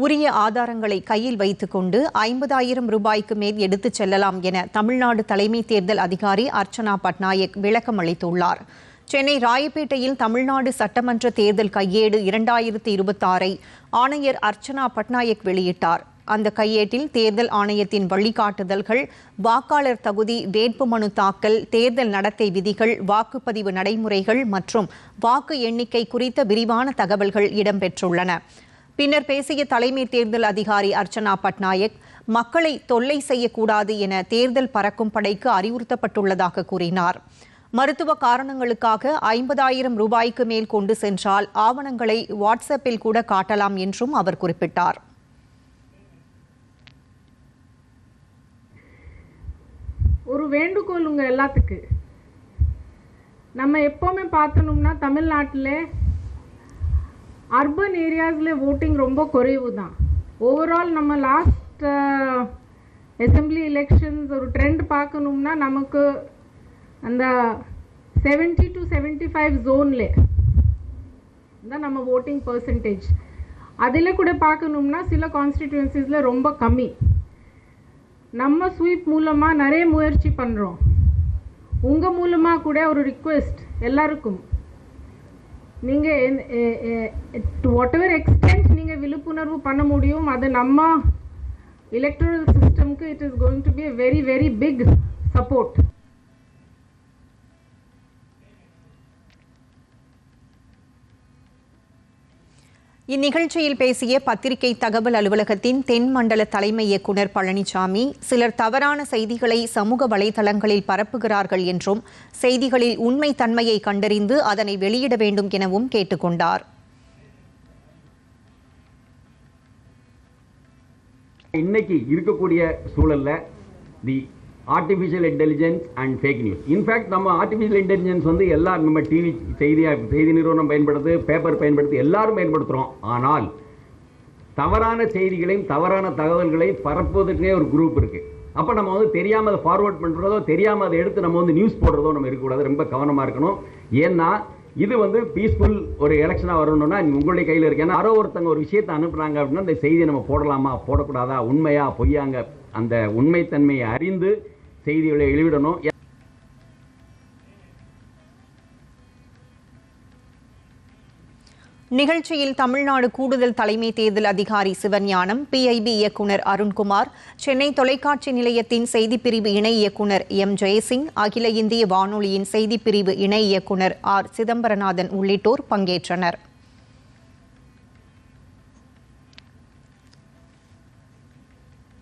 உரிய ஆதாரங்களை கையில் வைத்துக் கொண்டு 50,000 ரூபாய்க்கு மேல் எடுத்துச் செல்லலாம் என தமிழ்நாடு தலைமை தேர்தல் அதிகாரி அர்ச்சனா பட்நாயக் விளக்கம் அளித்துள்ளார். சென்னை ராயப்பேட்டையில் தமிழ்நாடு சட்டமன்ற தேர்தல் கையேடு 2026 ஆணையர் அர்ச்சனா பட்நாயக் வெளியிட்டார். அந்த கையேட்டில் தேர்தல் ஆணையத்தின் வழிகாட்டுதல்கள், வாக்காளர் தகுதி, வேட்புமனு தாக்கல், தேர்தல் நடத்தை விதிகள், வாக்குப்பதிவு நடைமுறைகள் மற்றும் வாக்கு எண்ணிக்கை குறித்த விரிவான தகவல்கள் இடம்பெற்றுள்ளன. பின்னர் பேசிய தலைமை தேர்தல் அதிகாரி அர்ச்சனா பட்நாயக், மக்களை தொல்லை செய்யக்கூடாது என தேர்தல் பறக்கும் படைக்கு அறிவுறுத்தப்பட்டுள்ளதாக கூறினார். மருத்துவ காரணங்களுக்காக 50,000 ரூபாய்க்கு மேல் கொண்டு சென்றால் ஆவணங்களை வாட்ஸ்அப்பில் கூட காட்டலாம் என்றும் அவர் குறிப்பிட்டார். ஒரு வேண்டுகோள் உங்க எல்லாத்துக்கு, நம்ம எப்பவுமே பார்த்தோம்னா தமிழ்நாட்டில் அர்பன் ஏரியாஸில் ஓட்டிங் ரொம்ப குறைவு தான். ஓவரால் நம்ம லாஸ்ட் அசெம்பிளி எலெக்ஷன்ஸ் ஒரு ட்ரெண்ட் பார்க்கணும்னா நமக்கு அந்த 70 to 75 ஜோனில் தான் நம்ம ஓட்டிங் பர்சன்டேஜ். அதில் கூட பார்க்கணும்னா சில கான்ஸ்டிடியூன்சிஸில் ரொம்ப கம்மி. நம்ம ஸ்வீப் மூலமாக நிறைய முயற்சி பண்ணுறோம். உங்கள் மூலமாக கூட ஒரு ரிக்வெஸ்ட் எல்லாருக்கும், நீங்கள் டு வாட் எவர் எக்ஸ்டென்ட் நீங்கள் விழிப்புணர்வு பண்ண முடியும், அது நம்ம எலக்ட்ரல் சிஸ்டம்க்கு it is going to be a very very big support. இந்நிகழ்ச்சியில் பேசிய பத்திரிகை தகவல் அலுவலகத்தின் தென் மண்டல தலைமை இயக்குநர் பழனிசாமி, சிலர் தவறான செய்திகளை சமூக வலைதளங்களில் பரப்புகிறார்கள் என்றும், செய்திகளில் உண்மை தன்மையை கண்டறிந்து அதனை வெளியிட வேண்டும் எனவும் கேட்டுக்கொண்டார். இன்னைக்கு இருக்கக்கூடிய சூழல்ல தி artificial intelligence and fake news, in fact நம்ம ஆர்டிஃபிஷியல் இன்டெலிஜென்ஸ் வந்து எல்லாரும் நம்ம டிவி செய்தி நிறுவனம் பயன்படுத்து, பேப்பர் பயன்படுத்தி எல்லாரும் பயன்படுத்துகிறோம். ஆனால் தவறான செய்திகளையும் தவறான தகவல்களை பரப்புவதற்கே ஒரு குரூப் இருக்குது. அப்போ நம்ம வந்து தெரியாமல் அதை ஃபார்வர்ட் பண்ணுறதோ, தெரியாமல் அதை எடுத்து நம்ம வந்து நியூஸ் போடுறதோ நம்ம இருக்கக்கூடாது. ரொம்ப கவனமாக இருக்கணும். ஏன்னா இது வந்து பீஸ்ஃபுல் ஒரு எலெக்ஷனாக வரணும்னா உங்களுடைய கையில் இருக்கு. ஏன்னா யாரோ ஒருத்தங்க ஒரு விஷயத்தை அனுப்புனாங்க அப்படின்னா அந்த செய்தியை நம்ம போடலாமா போடக்கூடாதா, உண்மையா பொய்யாங்க, அந்த உண்மைத்தன்மையை அறிந்து செய்திகளை வெளியிடணும். நிகழ்ச்சியில் தமிழ்நாடு கூடுதல் தலைமை தேர்தல் அதிகாரி சிவஞானம், PIB இயக்குநர் அருண்குமார், சென்னை தொலைக்காட்சி நிலையத்தின் செய்திப்பிரிவு இணை இயக்குநர் M. ஜெயசிங், அகில இந்திய வானொலியின் செய்திப்பிரிவு இணை இயக்குநர் R. சிதம்பரநாதன் உள்ளிட்டோர் பங்கேற்றனர்.